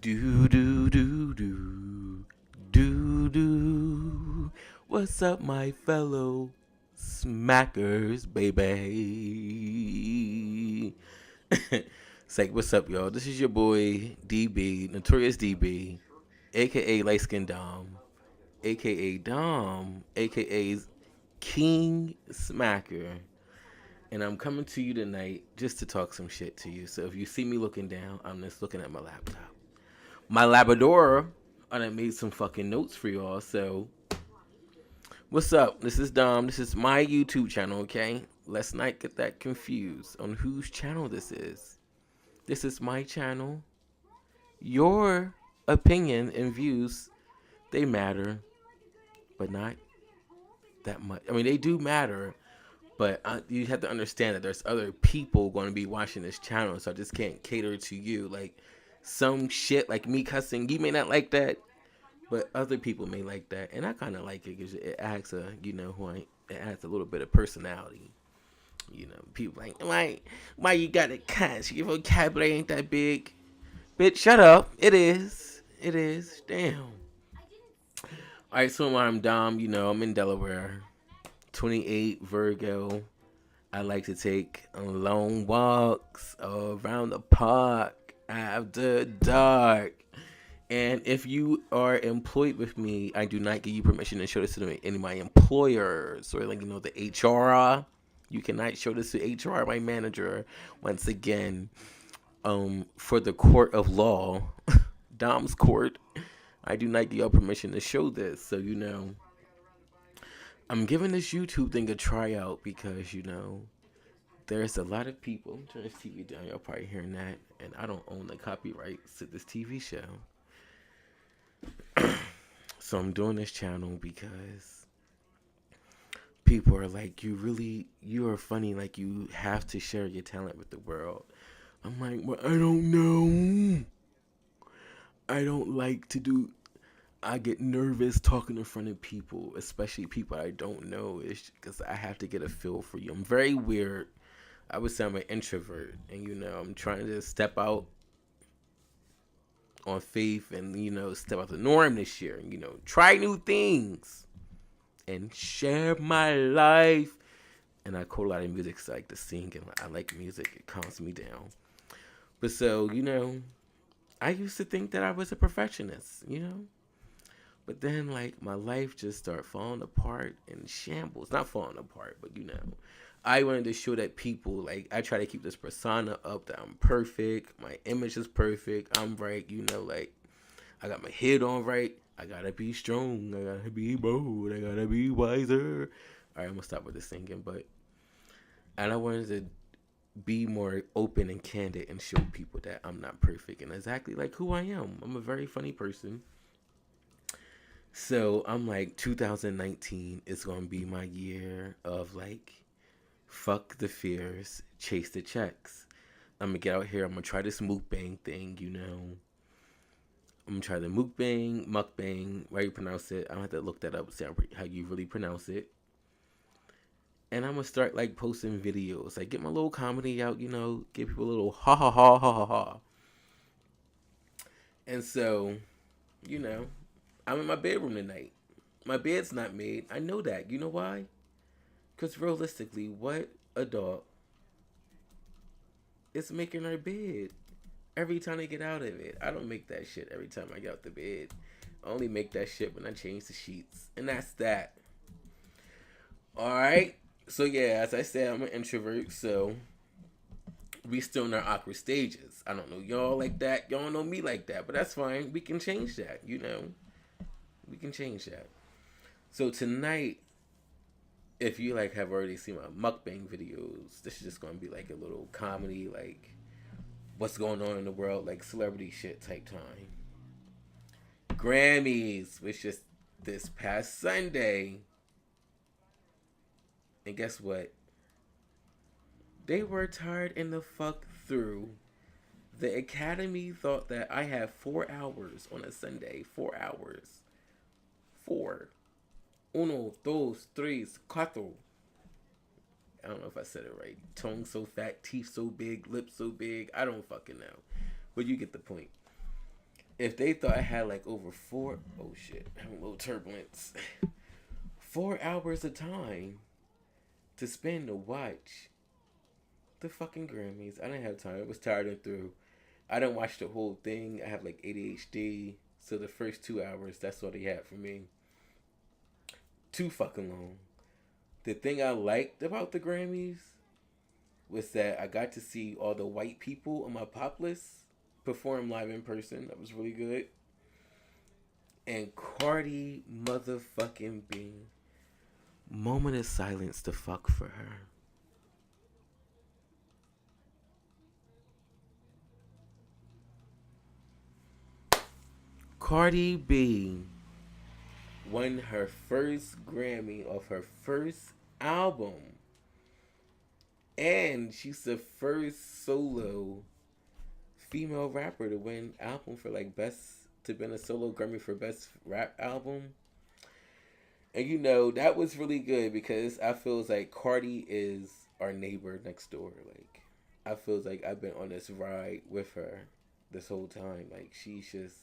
Do do do do do do. What's up, my fellow smackers, baby? It's like, what's up, y'all? This is your boy DB, Notorious DB, aka Light Skin Dom, aka Dom, aka King Smacker, and I'm coming to you tonight just to talk some shit to you. So if you see me looking down, I'm just looking at my laptop. My Labrador, I done made some fucking notes for y'all. So, what's up? This is Dom. This is my YouTube channel, okay? Let's not get that confused on whose channel this is. This is my channel. Your opinion and views, they matter, but not that much. I mean, they do matter, but you have to understand that there's other people going to be watching this channel, so I just can't cater to you. Like, some shit like me cussing, you may not like that, but other people may like that, and I kind of like it because it adds it adds a little bit of personality. People like, why you got to cuss? Your vocabulary ain't that big, bitch. Shut up. It is. Damn. All right, so I'm Dom. I'm in Delaware. 28 Virgo. I like to take long walks around the park after dark. And if you are employed with me, I do not give you permission to show this to any of my employers or the HR. You cannot show this to HR, my manager. Once again, for the court of law, Dom's court, I do not give you permission to show this. So I'm giving this YouTube thing a try out because there's a lot of people. Turn this TV down. Y'all probably hearing that, and I don't own the copyrights to this TV show. So I'm doing this channel because people are like, you are funny. Like, you have to share your talent with the world. I'm like, well, I don't know. I don't like to do. I get nervous talking in front of people, especially people I don't know. It's because I have to get a feel for you. I'm very weird. I would say I'm an introvert, and I'm trying to step out on faith and step out the norm this year, and try new things and share my life. And I quote a lot of music, so I like to sing, and I like music. It calms me down. But so I used to think that I was a perfectionist, but then like my life just started falling apart in shambles. Not falling apart, but I wanted to show that people, like, I try to keep this persona up that I'm perfect. My image is perfect. I'm right. Like, I got my head on right. I gotta be strong. I gotta be bold. I gotta be wiser. All right, I'm gonna stop with the singing, and I wanted to be more open and candid and show people that I'm not perfect and exactly like who I am. I'm a very funny person. So I'm like, 2019 is gonna be my year of like, fuck the fears, chase the checks. I'm gonna get out here. I'm gonna try this mukbang thing. I'm gonna try the mukbang. How you pronounce it? I don't have to look that up. See how you really pronounce it. And I'm gonna start like posting videos, like get my little comedy out. Give people a little ha ha ha ha ha ha. And so, you know, I'm in my bedroom tonight. My bed's not made. I know that. You know why? Because realistically, what adult is making their bed every time they get out of it? I don't make that shit every time I get out the bed. I only make that shit when I change the sheets. And that's that. Alright? So yeah, as I said, I'm an introvert, so we still in our awkward stages. I don't know y'all like that. Y'all don't know me like that. But that's fine. We can change that, We can change that. So tonight, if you like have already seen my mukbang videos, this is just gonna be like a little comedy, like what's going on in the world, like celebrity shit type time. Grammys was just this past Sunday, and guess what? They were tired in the fuck through. The Academy thought that I had 4 hours on a Sunday. 4 hours. Four. Uno, dos, tres, cuatro. I don't know if I said it right. Tongue so fat, teeth so big, lips so big. I don't fucking know. But you get the point. if they thought I had like over oh shit, having a little turbulence, 4 hours of time to spend to watch the fucking Grammys. I didn't have time. I was tired and through. I didn't watch the whole thing. I have like ADHD. So the first 2 hours, that's all they had for me. Too fucking long. The thing I liked about the Grammys was that I got to see all the white people on my pop list perform live in person. That was really good. And Cardi motherfucking B. Moment of silence to fuck for her. Cardi B won her first Grammy off her first album. And she's the first solo female rapper to win album for like best, to win a solo Grammy for best rap album. And you know, that was really good because I feels like Cardi is our neighbor next door. Like I feels like I've been on this ride with her this whole time. Like she's just,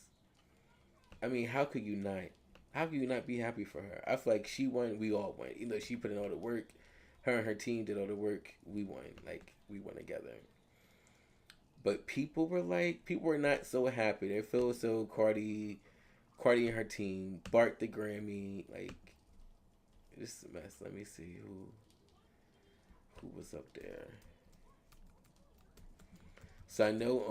I mean, how could you not? How could you not be happy for her? I feel like she won, we all won. You know, she put in all the work. Her and her team did all the work. We won. Like we won together. But people were not so happy. They feel so Cardi and her team barked the Grammy. Like this is a mess. Let me see who was up there. So I know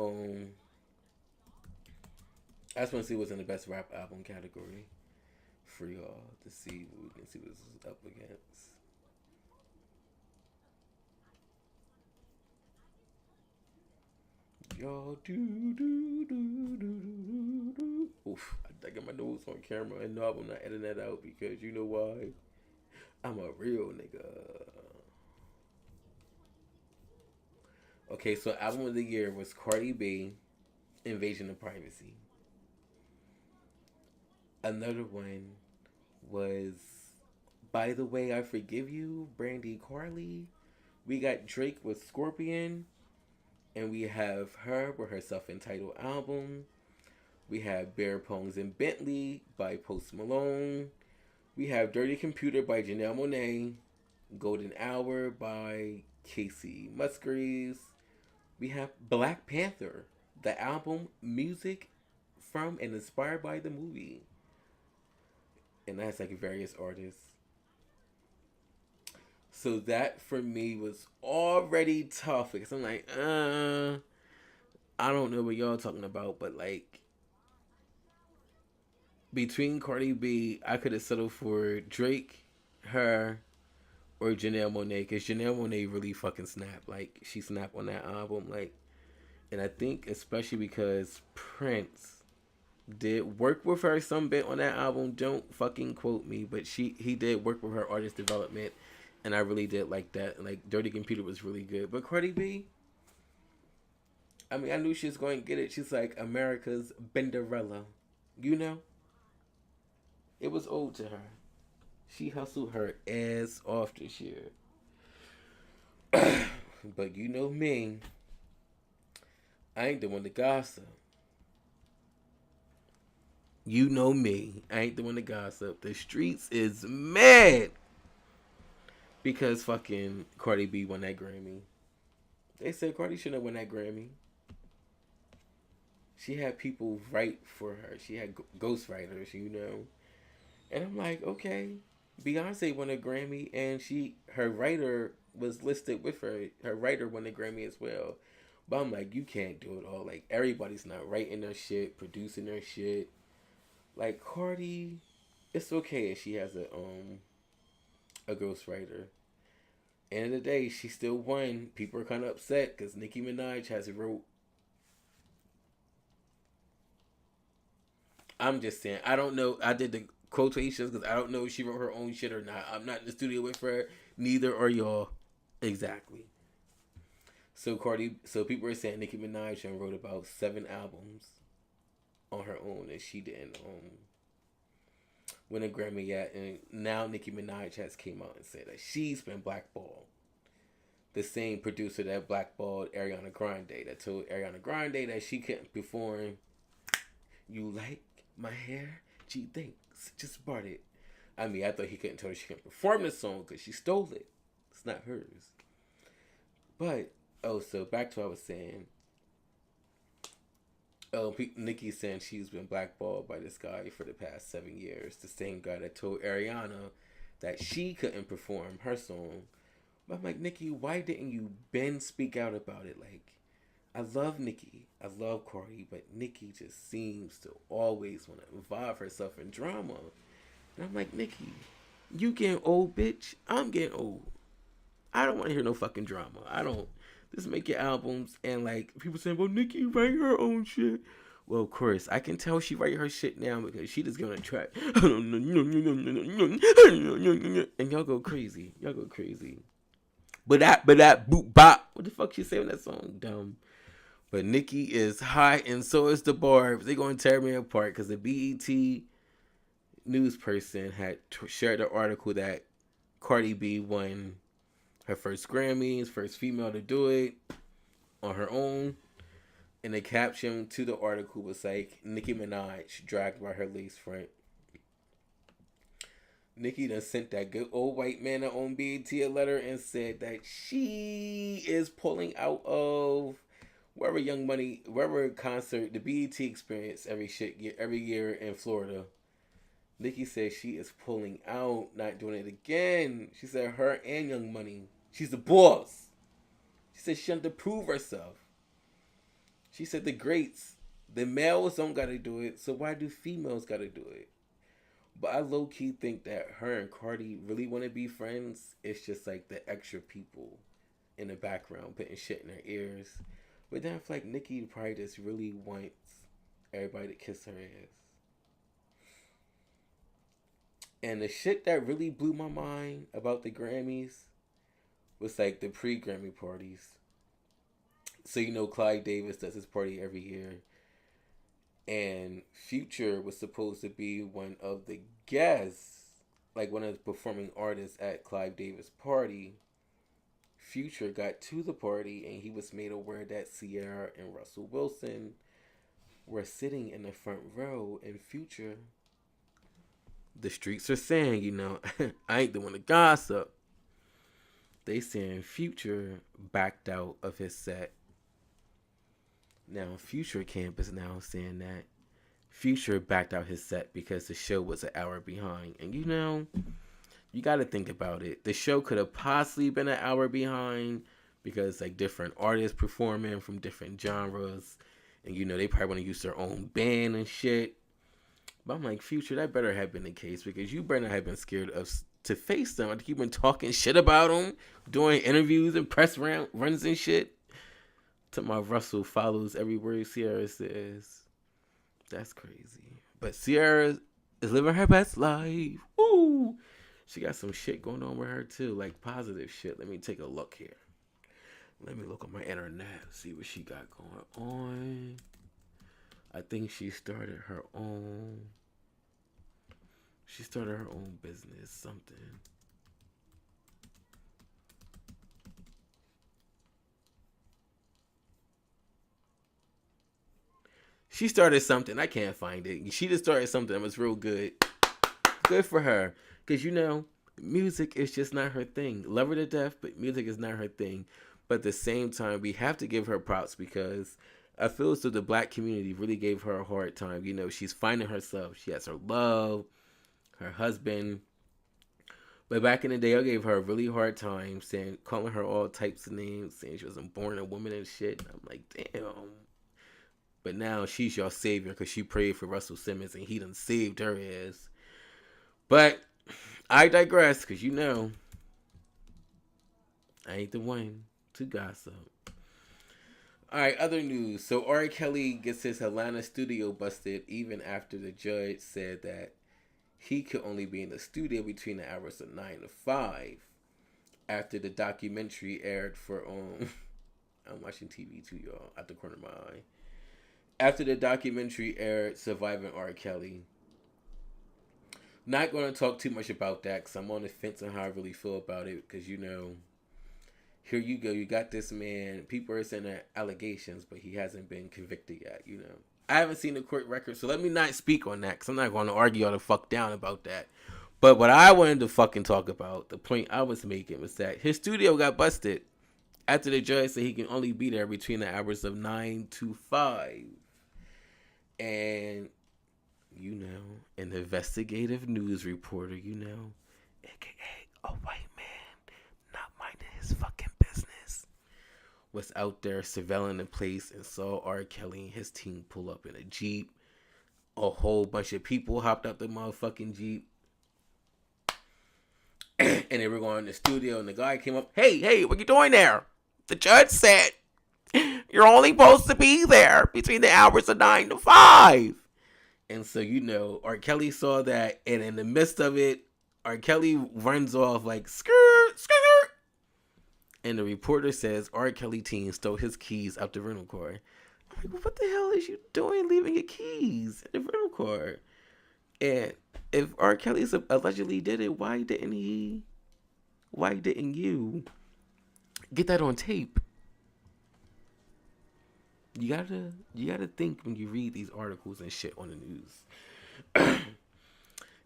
I just want to see what's in the best rap album category for y'all to see what we can see what this is up against. Y'all do. Oof, I got my nose on camera and no, I'm not editing that out because you know why? I'm a real nigga. Okay, so album of the year was Cardi B, Invasion of Privacy. Another one was By the Way I Forgive You, Brandy Carly. We got Drake with Scorpion. And we have her with her self-entitled album. We have Bare Poems and Bentley by Post Malone. We have Dirty Computer by Janelle Monáe. Golden Hour by Casey Musgraves. We have Black Panther, the album, music from and inspired by the movie. And that's like various artists. So that for me was already tough because I'm like, I don't know what y'all talking about, but like between Cardi B, I could have settled for Drake, her, or Janelle Monáe because Janelle Monáe really fucking snapped. Like she snapped on that album, like, and I think especially because Prince did work with her some bit on that album. Don't fucking quote me, but he did work with her artist development. And I really did like that. Like, Dirty Computer was really good. But Cardi B, I mean, I knew she was going to get it. She's like America's Benderella. You know? It was old to her. She hustled her ass off this year. But you know me. I ain't the one to gossip. You know me. I ain't the one to gossip. The streets is mad. Because fucking Cardi B won that Grammy. They said Cardi shouldn't have won that Grammy. She had people write for her. She had ghostwriters, you know. And I'm like, okay. Beyonce won a Grammy and her writer was listed with her. Her writer won a Grammy as well. But I'm like, you can't do it all. Like, everybody's not writing their shit, producing their shit. Like, Cardi, it's okay if she has a ghostwriter. End of the day, she still won. People are kind of upset because Nicki Minaj has wrote. I'm just saying, I don't know. I did the quotations because I don't know if she wrote her own shit or not. I'm not in the studio with her. Neither are y'all. Exactly. So people are saying Nicki Minaj wrote about 7 albums on her own, and she didn't win a Grammy yet. And now Nicki Minaj has came out and said that she's been blackballed. The same producer that blackballed Ariana Grande, that told Ariana Grande that she couldn't perform. You like my hair? Gee, thanks. Just bought it. I mean, I thought he couldn't tell her she couldn't perform the song because she stole it. It's not hers. But, oh, so back to what I was saying. Oh, Nikki saying she's been blackballed by this guy for the past 7 years. The same guy that told Ariana that she couldn't perform her song. But I'm like, Nikki, why didn't you Ben speak out about it? Like, I love Nikki. I love Cardi, but Nikki just seems to always want to involve herself in drama. And I'm like, Nikki, you getting old, bitch. I'm getting old. I don't want to hear no fucking drama. I don't. Just make your albums and like people saying, well, Nikki write her own shit. Well, of course, I can tell she write her shit now because she just get on a track. And y'all go crazy. Y'all go crazy. But that boop bop. What the fuck she say in that song? Dumb. But Nikki is hot and so is the Barbs. They gonna tear me apart because the BET news person had shared an article that Cardi B won her first Grammys, first female to do it on her own. And the caption to the article was like, Nicki Minaj dragged by her lace front. Nicki done sent that good old white man that owned BET a letter and said that she is pulling out of wherever concert, the BET experience every year in Florida. Nicki said she is pulling out, not doing it again. She said her and Young Money. She's the boss. She said she had to prove herself. She said the greats, the males don't gotta do it, so why do females gotta do it? But I low key think that her and Cardi really want to be friends. It's just like the extra people in the background putting shit in their ears. But then I feel like Nicki probably just really wants everybody to kiss her ass. And the shit that really blew my mind about the Grammys was like the pre-Grammy parties. So you know Clive Davis does his party every year. And Future was supposed to be one of the guests, like one of the performing artists at Clive Davis' party. Future got to the party and he was made aware that Sierra and Russell Wilson were sitting in the front row. And Future, the streets are saying, I ain't the one to gossip. They saying Future backed out of his set. Now, Future Camp is now saying that Future backed out his set because the show was an hour behind. And you got to think about it. The show could have possibly been an hour behind because like different artists performing from different genres. And they probably want to use their own band and shit. But I'm like, Future, that better have been the case because you better not have been scared to face them. I think you've been talking shit about them, doing interviews and press runs and shit. To my Russell follows every word Sierra says. That's crazy. But Sierra is living her best life. Woo! She got some shit going on with her too, like positive shit. Let me take a look here. Let me look on my internet, see what she got going on. I think she started her own business, something. She started something. I can't find it. She just started something that was real good. Good for her. Because, music is just not her thing. Love her to death, but music is not her thing. But at the same time, we have to give her props because I feel as though the black community really gave her a hard time. She's finding herself. She has her love, her husband. But back in the day, I gave her a really hard time, calling her all types of names, saying she wasn't born a woman and shit. I'm like, damn. But now she's your savior because she prayed for Russell Simmons and he done saved her ass. But I digress because I ain't the one to gossip. Alright, other news. So R. Kelly gets his Atlanta studio busted even after the judge said that he could only be in the studio between the hours of 9 to 5 after the documentary aired for I'm watching TV too, y'all, at the corner of my eye. After the documentary aired, Surviving R. Kelly. Not going to talk too much about that because I'm on the fence on how I really feel about it. Because, here you go. You got this man. People are saying allegations, but he hasn't been convicted yet, I haven't seen the court record, so let me not speak on that because I'm not going to argue all the fuck down about that. But what I wanted to fucking talk about, the point I was making was that his studio got busted after the judge said he can only be there between the hours of 9 to 5. And, an investigative news reporter, aka a white man not minding his fucking business, was out there surveilling the place and saw R. Kelly and his team pull up in a Jeep. A whole bunch of people hopped out the motherfucking Jeep. And they were going to the studio, and the guy came up, hey, what you doing there? The judge said you're only supposed to be there between the hours of 9 to 5. And so, R. Kelly saw that, and in the midst of it, R. Kelly runs off like, skirt, skirt. And the reporter says R. Kelly teen stole his keys out the rental car. I'm like, what the hell is you doing leaving your keys in the rental car? And if R. Kelly allegedly did it, why didn't you get that on tape? You gotta think when you read these articles and shit on the news.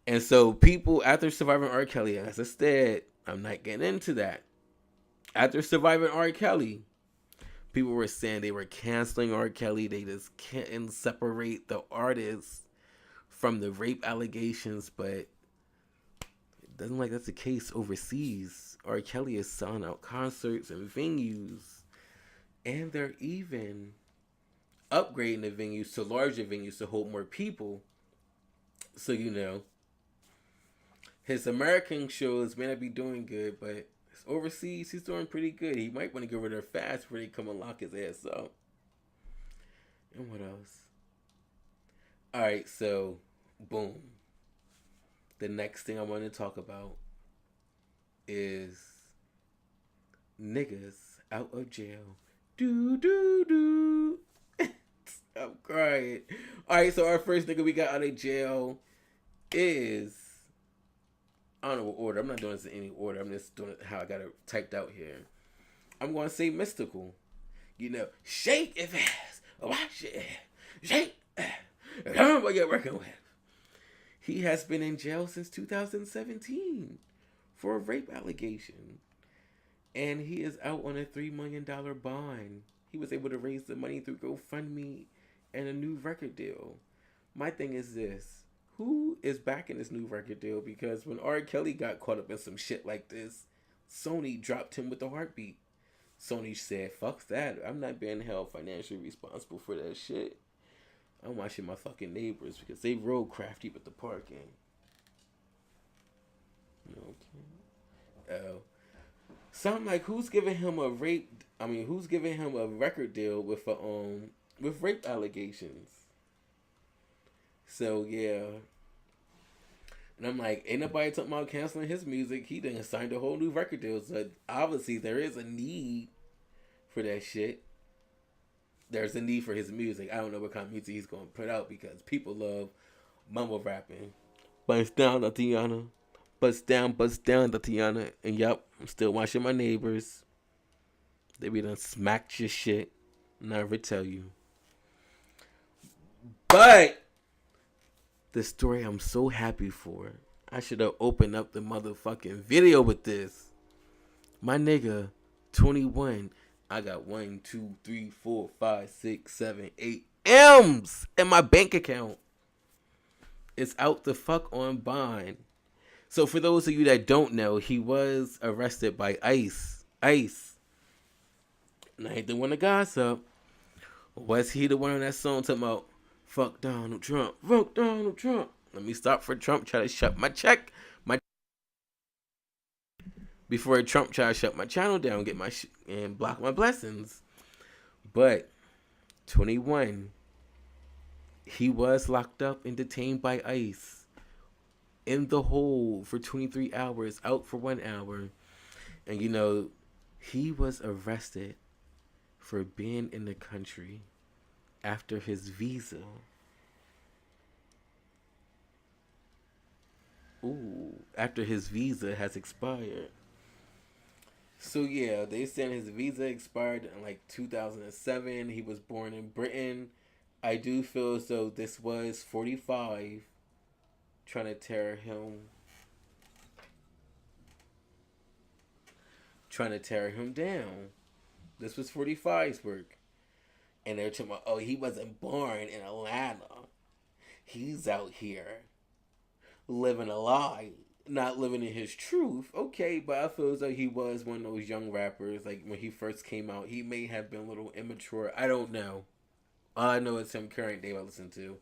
And so people, after surviving R. Kelly, as I said, I'm not getting into that. After surviving R. Kelly, people were saying they were canceling R. Kelly. They just can't separate the artist from the rape allegations, but it doesn't like that's the case overseas. R. Kelly is selling out concerts and venues, and they're even upgrading the venues to larger venues to hold more people. So his American shows may not be doing good, but overseas he's doing pretty good. He might want to get rid of her fast before they come and lock his ass up. And what else? Alright, so boom. The next thing I want to talk about is niggas out of jail. Do. I'm crying. Alright, so our first nigga we got out of jail is, I don't know what order. I'm not doing this in any order. I'm just doing it how I got it typed out here. I'm going to say Mystical. Shake your ass. Wash your ass. Shake. Remember what you're working with. He has been in jail since 2017 for a rape allegation. And he is out on a $3 million bond. He was able to raise the money through GoFundMe and a new record deal. My thing is this. Who is backing this new record deal? Because when R. Kelly got caught up in some shit like this, Sony dropped him with a heartbeat. Sony said, fuck that. I'm not being held financially responsible for that shit. I'm watching my fucking neighbors because they roll crafty with the parking. Okay. So I'm like, who's giving him a record deal with rape allegations? So yeah. And I'm like, ain't nobody talking about canceling his music. He done signed a whole new record deal. So obviously there is a need for that shit. There's a need for his music. I don't know what kind of music he's going to put out because people love mumble rapping. Bust down, Tatiana. Bust down, Tatiana. And yep, I'm still watching my neighbors. They be done smacked your shit. Never tell you. But the story I'm so happy for. I should have opened up the motherfucking video with this. My nigga, 21. I got 1, 2, 3, 4, 5, 6, 7, 8 M's in my bank account. It's out the fuck on bond. So for those of you that don't know, he was arrested by ICE. And I ain't the one to gossip. Was he the one on that song talking about fuck Donald Trump? Fuck Donald Trump. Let me stop for Trump try to shut my check. Before Trump tried to shut my channel down, get my and block my blessings. But 21, he was locked up and detained by ICE in the hole for 23 hours, out for 1 hour. And he was arrested for being in the country after his visa. After his visa has expired. So yeah, they said his visa expired in like 2007. He was born in Britain. I do feel as though this was 45 trying to tear him down. This was 45's work. And they're talking about, oh, he wasn't born in Atlanta. He's out here living a lie, not living in his truth. Okay, but I feel as though he was one of those young rappers. Like when he first came out, he may have been a little immature. I don't know. All I know is some current day I listen to.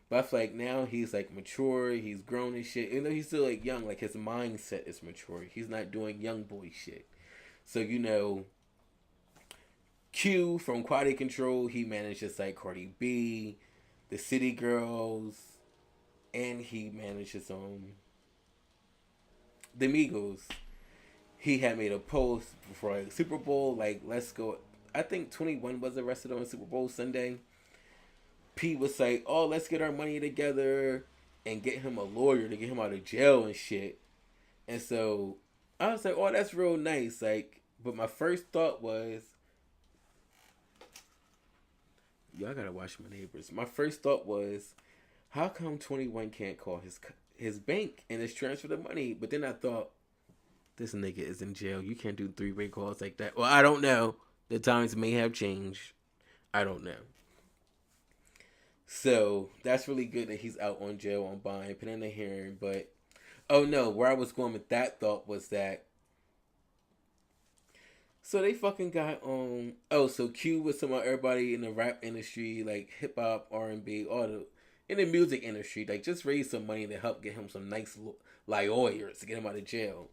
But I feel like now he's like mature, he's grown and shit. Even though he's still like young, like his mindset is mature. He's not doing young boy shit. So Q from Quality Control, he manages like Cardi B, the City Girls, and he manages the Migos. He had made a post before like Super Bowl, like let's go. I think 21 was arrested on Super Bowl Sunday. P was like, oh, let's get our money together and get him a lawyer to get him out of jail and shit. And so I was like, oh, that's real nice. Like, but my first thought was, y'all gotta watch my neighbors. My first thought was, how come 21 can't call his bank and just transfer the money? But then I thought, this nigga is in jail. You can't do 3-way calls like that. Well, I don't know. The times may have changed. I don't know. So that's really good that he's out on jail on bond, pending a hearing. But oh no, where I was going with that thought was that. So they fucking got so Q was talking about everybody in the rap industry, like hip hop, R&B, all the in the music industry, like just raise some money to help get him some nice lawyers to get him out of jail.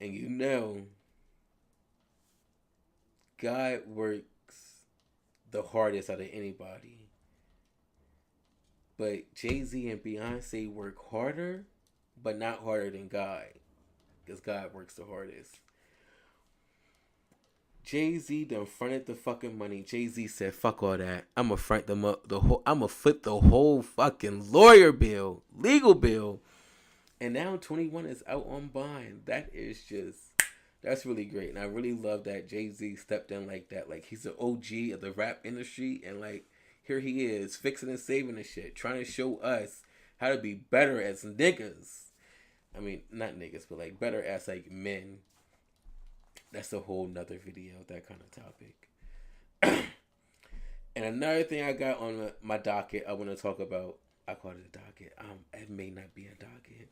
And God works the hardest out of anybody. But Jay-Z and Beyonce work harder, but not harder than God. Because God works the hardest. Jay-Z done fronted the fucking money. Jay-Z said, fuck all that. I'ma front them up I'ma foot the whole fucking lawyer bill, legal bill. And now 21 is out on bond. That's really great. And I really love that Jay-Z stepped in like that. Like he's an OG of the rap industry, and like here he is, fixing and saving the shit, trying to show us how to be better as niggas. I mean, not niggas, but like better as like men. That's a whole nother video, that kind of topic. And another thing I got on my docket I want to talk about, I call it a docket. It may not be a docket.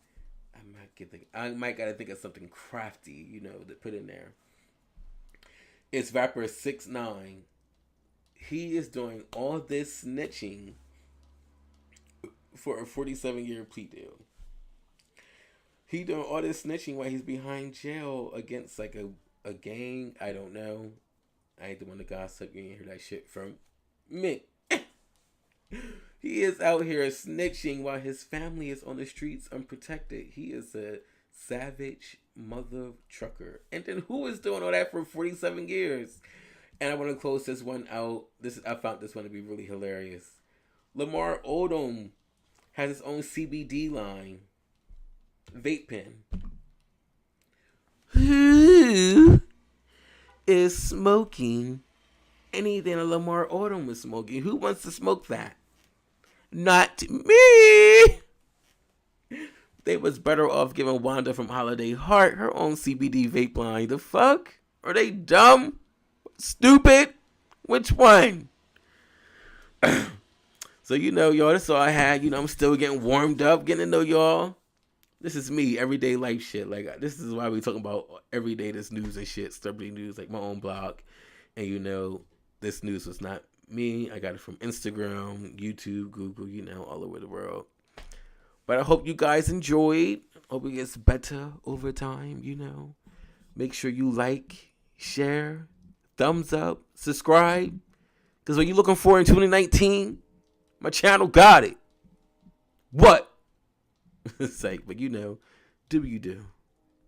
I might gotta think of something crafty, to put in there. It's rapper 6ix9ine. He is doing all this snitching for a 47-year plea deal. He doing all this snitching while he's behind jail against like a gang. I don't know. I ain't the one to gossip. You ain't hear that shit from me. He is out here snitching while his family is on the streets unprotected. He is a savage mother trucker. And then who is doing all that for 47 years? And I want to close this one out. I found this one to be really hilarious. Lamar Odom has his own CBD line. Vape pen. Who is smoking anything that Lamar Odom was smoking? Who wants to smoke that? Not me. They was better off giving Wanda from Holiday Heart her own CBD vape line. The fuck? Are they dumb? Stupid? Which one? So y'all, that's all I had. I'm still getting warmed up, getting to know y'all. This is me, everyday life shit. Like, this is why we talking about everyday this news and shit, celebrity news, like my own blog. And this news was not me. I got it from Instagram, YouTube, Google, all over the world. But I hope you guys enjoyed. Hope it gets better over time, Make sure you like, share, thumbs up, subscribe. Because what you looking for in 2019, my channel got it. What? It's like, but do you do?